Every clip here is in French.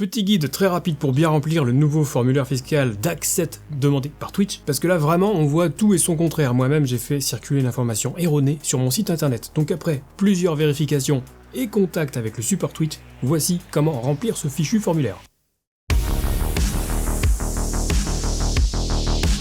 Petit guide très rapide pour bien remplir le nouveau formulaire fiscal DAX7 demandé par Twitch, parce que là vraiment on voit tout et son contraire. Moi-même j'ai fait circuler l'information erronée sur mon site internet. Donc après plusieurs vérifications et contact avec le support Twitch, voici comment remplir ce fichu formulaire.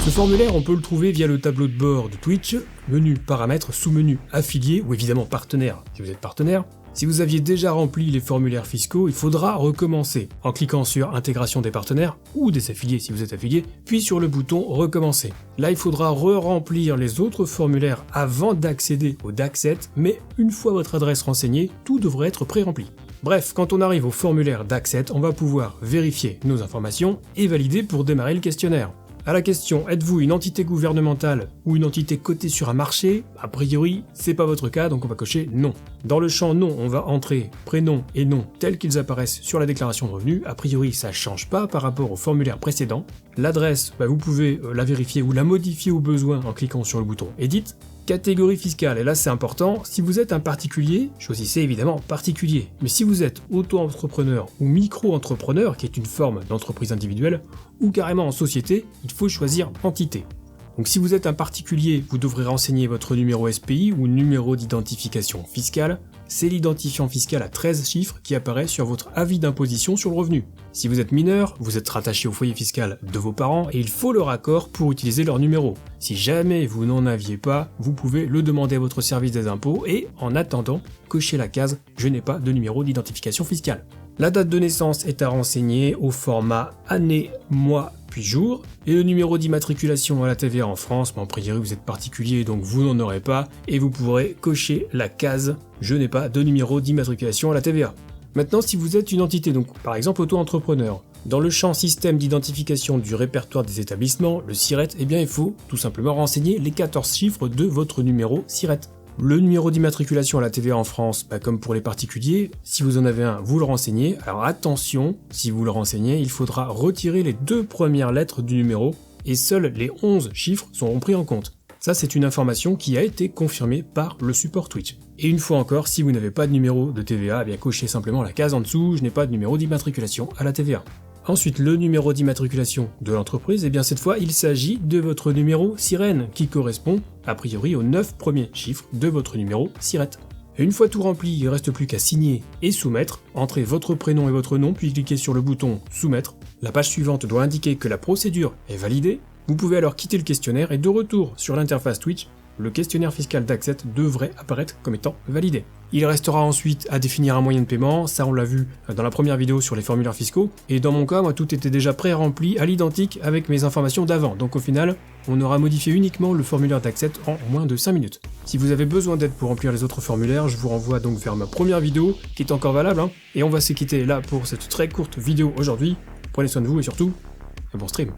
Ce formulaire, on peut le trouver via le tableau de bord de Twitch, menu paramètres, sous-menu affilié ou évidemment partenaire si vous êtes partenaire. Si vous aviez déjà rempli les formulaires fiscaux, il faudra recommencer en cliquant sur intégration des partenaires ou des affiliés si vous êtes affilié, puis sur le bouton recommencer. Là, il faudra re-remplir les autres formulaires avant d'accéder au DAX7, mais une fois votre adresse renseignée, tout devrait être pré-rempli. Bref, quand on arrive au formulaire DAX7, on va pouvoir vérifier nos informations et valider pour démarrer le questionnaire. À la question « Êtes-vous une entité gouvernementale ou une entité cotée sur un marché ?» A priori, c'est pas votre cas, donc on va cocher « Non ». Dans le champ « Non », on va entrer prénom et nom tels qu'ils apparaissent sur la déclaration de revenus. A priori, ça change pas par rapport au formulaire précédent. L'adresse, vous pouvez la vérifier ou la modifier au besoin en cliquant sur le bouton « Edit ». Catégorie fiscale, et là c'est important, si vous êtes un particulier, choisissez évidemment particulier. Mais si vous êtes auto-entrepreneur ou micro-entrepreneur, qui est une forme d'entreprise individuelle, ou carrément en société, il faut choisir entité. Donc si vous êtes un particulier, vous devrez renseigner votre numéro SPI ou numéro d'identification fiscale. C'est l'identifiant fiscal à 13 chiffres qui apparaît sur votre avis d'imposition sur le revenu. Si vous êtes mineur, vous êtes rattaché au foyer fiscal de vos parents et il faut leur accord pour utiliser leur numéro. Si jamais vous n'en aviez pas, vous pouvez le demander à votre service des impôts et, en attendant, cocher la case « Je n'ai pas de numéro d'identification fiscale ». La date de naissance est à renseigner au format année, mois, puis jour, et le numéro d'immatriculation à la TVA en France, mais en priori vous êtes particulier donc vous n'en aurez pas, et vous pourrez cocher la case « Je n'ai pas de numéro d'immatriculation à la TVA ». Maintenant, si vous êtes une entité, donc par exemple auto-entrepreneur, dans le champ système d'identification du répertoire des établissements, le SIRET, il faut tout simplement renseigner les 14 chiffres de votre numéro SIRET. Le numéro d'immatriculation à la TVA en France, comme pour les particuliers, si vous en avez un, vous le renseignez. Alors attention, si vous le renseignez, il faudra retirer les 2 premières lettres du numéro et seuls les 11 chiffres seront pris en compte. Ça, c'est une information qui a été confirmée par le support Twitch. Et une fois encore, si vous n'avez pas de numéro de TVA, cochez simplement la case en dessous, je n'ai pas de numéro d'immatriculation à la TVA. Ensuite, le numéro d'immatriculation de l'entreprise, cette fois, il s'agit de votre numéro SIREN, qui correspond, a priori, aux 9 premiers chiffres de votre numéro SIRET. Et une fois tout rempli, il ne reste plus qu'à signer et soumettre, entrez votre prénom et votre nom, puis cliquez sur le bouton « Soumettre ». La page suivante doit indiquer que la procédure est validée. Vous pouvez alors quitter le questionnaire et de retour sur l'interface Twitch, le questionnaire fiscal DAX7 devrait apparaître comme étant validé. Il restera ensuite à définir un moyen de paiement, ça on l'a vu dans la première vidéo sur les formulaires fiscaux, et dans mon cas, moi tout était déjà pré-rempli à l'identique avec mes informations d'avant, donc au final, on aura modifié uniquement le formulaire DAX7 en moins de 5 minutes. Si vous avez besoin d'aide pour remplir les autres formulaires, je vous renvoie donc vers ma première vidéo, qui est encore valable, et on va se quitter là pour cette très courte vidéo aujourd'hui. Prenez soin de vous et surtout, un bon stream.